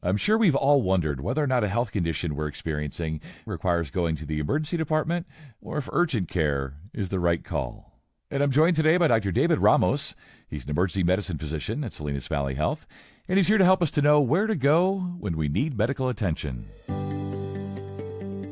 I'm sure we've all wondered whether or not a health condition we're experiencing requires going to the emergency department or if urgent care is the right call. And I'm joined today by Dr. David Ramos. He's an emergency medicine physician at Salinas Valley Health, and he's here to help us to know where to go when we need medical attention.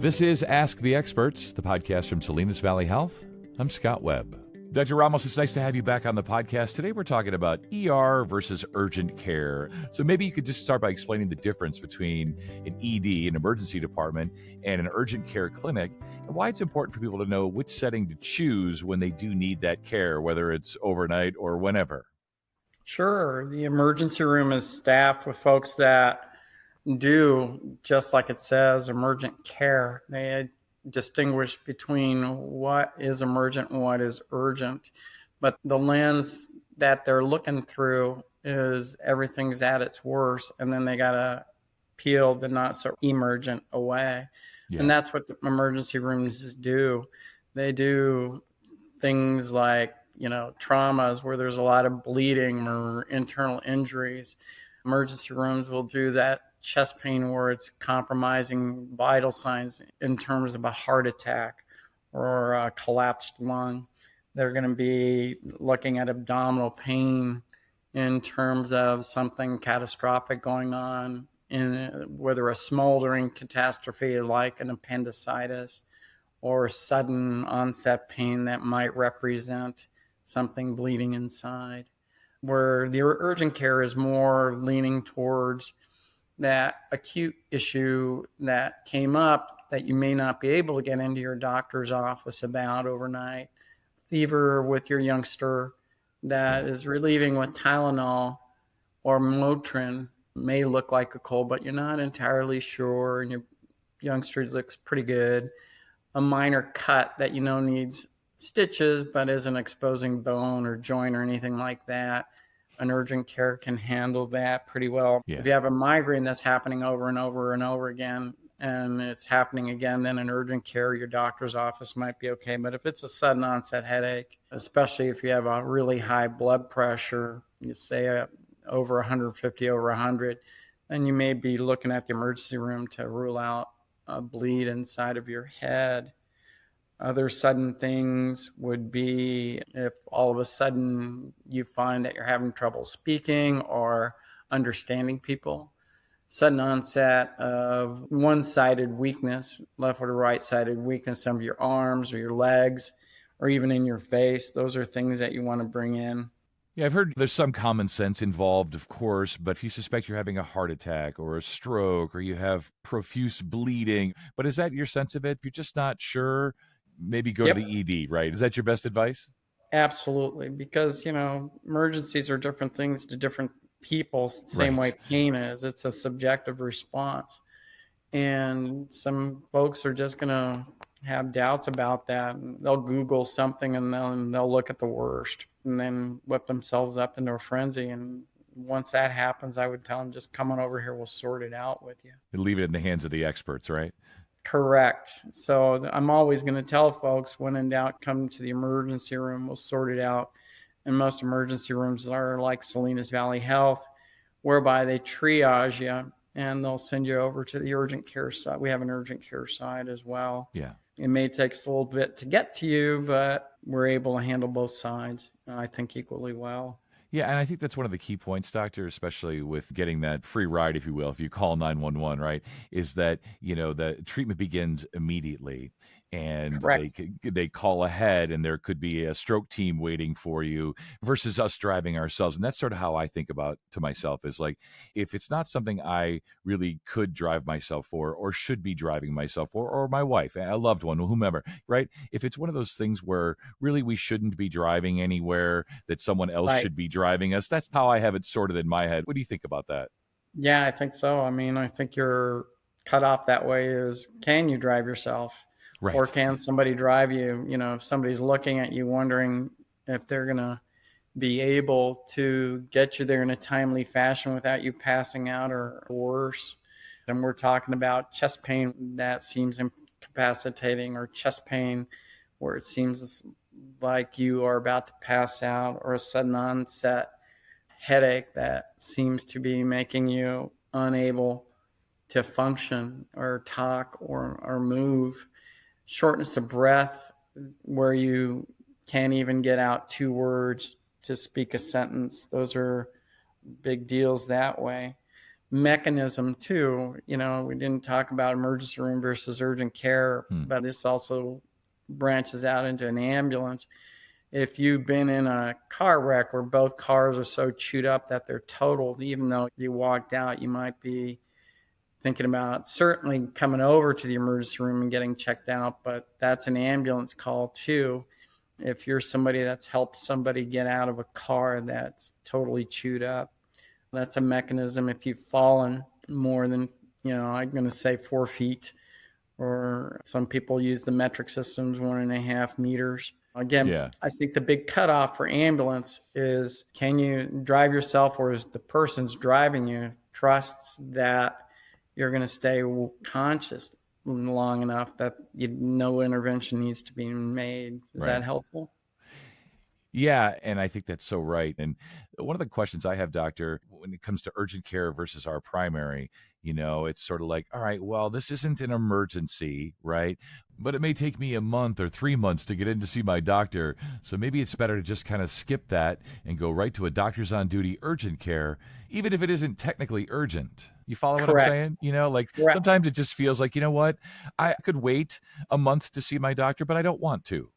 This is Ask the Experts, the podcast from Salinas Valley Health. I'm Scott Webb. Dr. Ramos, it's nice to have you back on the podcast. Today we're talking about ER versus urgent care. So maybe you could just start by explaining the difference between an ED, an emergency department, and an urgent care clinic, and why it's important for people to know which setting to choose when they do need that care, whether it's overnight or whenever. Sure. The emergency room is staffed with folks that do, just like it says, emergent care. They distinguish between what is emergent and what is urgent. But the lens that they're looking through is everything's at its worst, and then they got to peel the not so emergent away. Yeah. And that's what the emergency rooms do. They do things like, traumas where there's a lot of bleeding or internal injuries. Emergency rooms will do that chest pain where it's compromising vital signs in terms of a heart attack or a collapsed lung. They're going to be looking at abdominal pain in terms of something catastrophic going on, whether a smoldering catastrophe like an appendicitis or sudden onset pain that might represent something bleeding inside. Where the urgent care is more leaning towards that acute issue that came up that you may not be able to get into your doctor's office about overnight. Fever with your youngster that is relieving with Tylenol or Motrin may look like a cold, but you're not entirely sure, and your youngster looks pretty good. A minor cut that needs stitches but isn't exposing bone or joint or anything like that. An urgent care can handle that pretty well. Yeah. If you have a migraine that's happening over and over and over again, and it's happening again, then an urgent care, your doctor's office might be okay. But if it's a sudden onset headache, especially if you have a really high blood pressure, you say over 150 over 100, then you may be looking at the emergency room to rule out a bleed inside of your head. Other sudden things would be if all of a sudden you find that you're having trouble speaking or understanding people. Sudden onset of one-sided weakness, left or right-sided weakness, some of your arms or your legs, or even in your face. Those are things that you want to bring in. Yeah, I've heard there's some common sense involved, of course, but if you suspect you're having a heart attack or a stroke or you have profuse bleeding, but is that your sense of it? You're just not sure? Maybe go to the ED, right? Is that your best advice? Absolutely, because, emergencies are different things to different people, same way pain is. It's a subjective response. And some folks are just going to have doubts about that. They'll Google something and then they'll look at the worst and then whip themselves up into a frenzy. And once that happens, I would tell them, just come on over here. We'll sort it out with you. And leave it in the hands of the experts, right? Correct. So I'm always going to tell folks, when in doubt, come to the emergency room. We'll sort it out. And most emergency rooms are like Salinas Valley Health, whereby they triage you and they'll send you over to the urgent care side. We have an urgent care side as well. Yeah. It may take us a little bit to get to you, but we're able to handle both sides, I think, equally well. Yeah, and I think that's one of the key points, Doctor, especially with getting that free ride, if you will, if you call 911, right, is that, the treatment begins immediately. And they call ahead, and there could be a stroke team waiting for you versus us driving ourselves. And that's sort of how I think about to myself is like, if it's not something I really could drive myself for or should be driving myself for, or my wife, a loved one, whomever, right? If it's one of those things where really we shouldn't be driving anywhere, that someone else should be driving us, that's how I have it sorted in my head. What do you think about that? Yeah, I think so. I mean, I think you're cut off that way is, can you drive yourself? Right. Or can somebody drive you? If somebody's looking at you wondering if they're going to be able to get you there in a timely fashion without you passing out or worse. And we're talking about chest pain that seems incapacitating, or chest pain where it seems like you are about to pass out, or a sudden onset headache that seems to be making you unable to function or talk or move, shortness of breath where you can't even get out 2 words to speak a sentence. Those are big deals that way. Mechanism too, we didn't talk about emergency room versus urgent care, but this also branches out into an ambulance. If you've been in a car wreck where both cars are so chewed up that they're totaled, even though you walked out, you might be thinking about certainly coming over to the emergency room and getting checked out, but that's an ambulance call too. If you're somebody that's helped somebody get out of a car that's totally chewed up, that's a mechanism. If you've fallen more than, I'm going to say 4 feet, or some people use the metric systems, 1.5 meters. Again, I think the big cutoff for ambulance is, can you drive yourself, or is the person's driving you trusts that you're going to stay conscious long enough that no intervention needs to be made. Is that helpful? Yeah, and I think that's so right. And one of the questions I have, doctor, when it comes to urgent care versus our primary, it's sort of like, all right, well, this isn't an emergency, right? But it may take me a month or 3 months to get in to see my doctor. So maybe it's better to just kind of skip that and go right to a doctor's on duty urgent care, even if it isn't technically urgent. You follow what I'm saying? Sometimes it just feels like, what? I could wait a month to see my doctor, but I don't want to.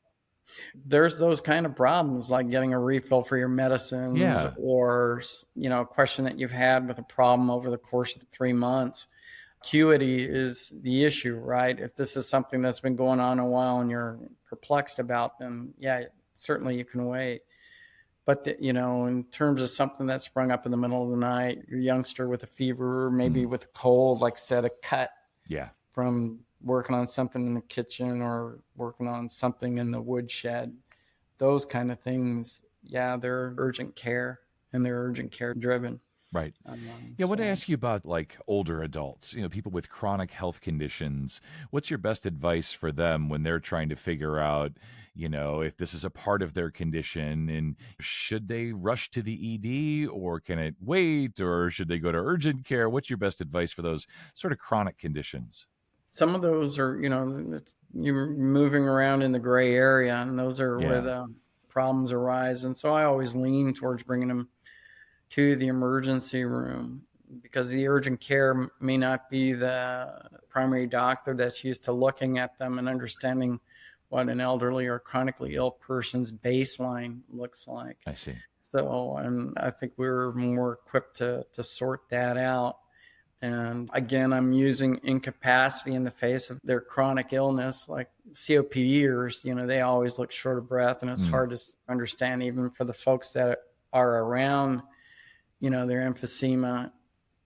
There's those kind of problems, like getting a refill for your medicines, or, a question that you've had with a problem over the course of 3 months. Acuity is the issue, right? If this is something that's been going on a while and you're perplexed about, then certainly you can wait. But, in terms of something that sprung up in the middle of the night, your youngster with a fever, maybe with a cold, like said, a cut from working on something in the kitchen or working on something in the woodshed, those kind of things, they're urgent care, and they're urgent care driven. Right. I want to ask you about older adults, people with chronic health conditions. What's your best advice for them when they're trying to figure out, if this is a part of their condition, and should they rush to the ED, or can it wait, or should they go to urgent care? What's your best advice for those sort of chronic conditions? Some of those are, you're moving around in the gray area, and those are where the problems arise. And so I always lean towards bringing them to the emergency room, because the urgent care may not be the primary doctor that's used to looking at them and understanding what an elderly or chronically ill person's baseline looks like. I see. So, and I think we're more equipped to sort that out. And again, I'm using incapacity in the face of their chronic illness, like COPDers, they always look short of breath, and it's hard to understand, even for the folks that are around, their emphysema,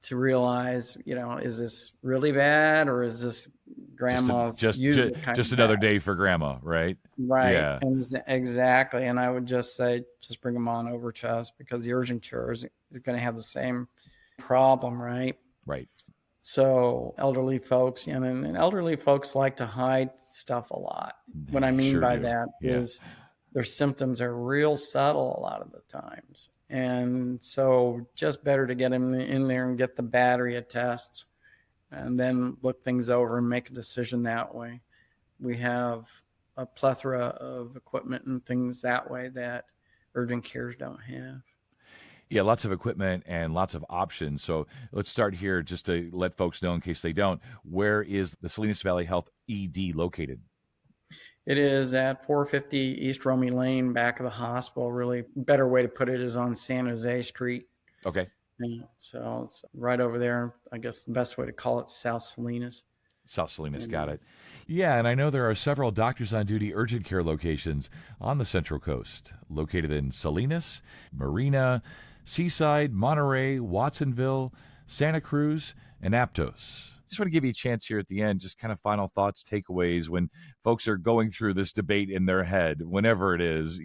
to realize, is this really bad, or is this grandma's just another day for grandma, right? Right. Yeah. Exactly. And I would just say, just bring them on over to us, because the urgent care is going to have the same problem, right? Right. So elderly folks, and elderly folks like to hide stuff a lot. What I mean by that is their symptoms are real subtle a lot of the times. And so just better to get them in there and get the battery of tests, and then look things over and make a decision that way. We have a plethora of equipment and things that way that urgent cares don't have. Yeah, lots of equipment and lots of options. So let's start here, just to let folks know in case they don't. Where is the Salinas Valley Health ED located? It is at 450 East Romy Lane, back of the hospital. Really, better way to put it is on San Jose Street. Okay. Yeah, so it's right over there. I guess the best way to call it South Salinas. South Salinas, got it. Yeah, and I know there are several doctors on duty urgent care locations on the Central Coast, located in Salinas, Marina, Seaside, Monterey, Watsonville, Santa Cruz, and Aptos. Just want to give you a chance here at the end, just kind of final thoughts, takeaways, when folks are going through this debate in their head, whenever it is,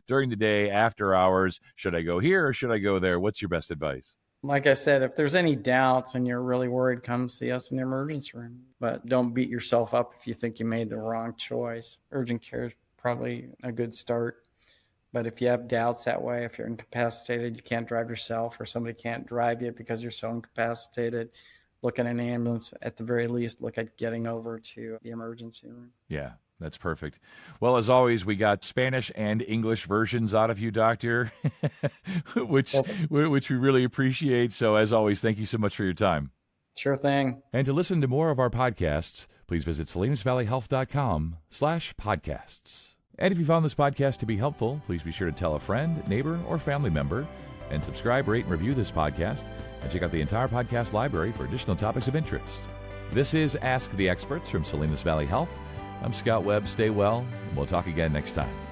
during the day, after hours, should I go here or should I go there? What's your best advice? Like I said, if there's any doubts and you're really worried, come see us in the emergency room. But don't beat yourself up if you think you made the wrong choice. Urgent care is probably a good start. But if you have doubts that way, if you're incapacitated, you can't drive yourself, or somebody can't drive you because you're so incapacitated, look at an ambulance. At the very least, look at getting over to the emergency room. Yeah, that's perfect. Well, as always, we got Spanish and English versions out of you, Doctor, which we really appreciate. So as always, thank you so much for your time. Sure thing. And to listen to more of our podcasts, please visit salinasvalleyhealth.com/podcasts. And if you found this podcast to be helpful, please be sure to tell a friend, neighbor, or family member, and subscribe, rate, and review this podcast, and check out the entire podcast library for additional topics of interest. This is Ask the Experts from Salinas Valley Health. I'm Scott Webb. Stay well, and we'll talk again next time.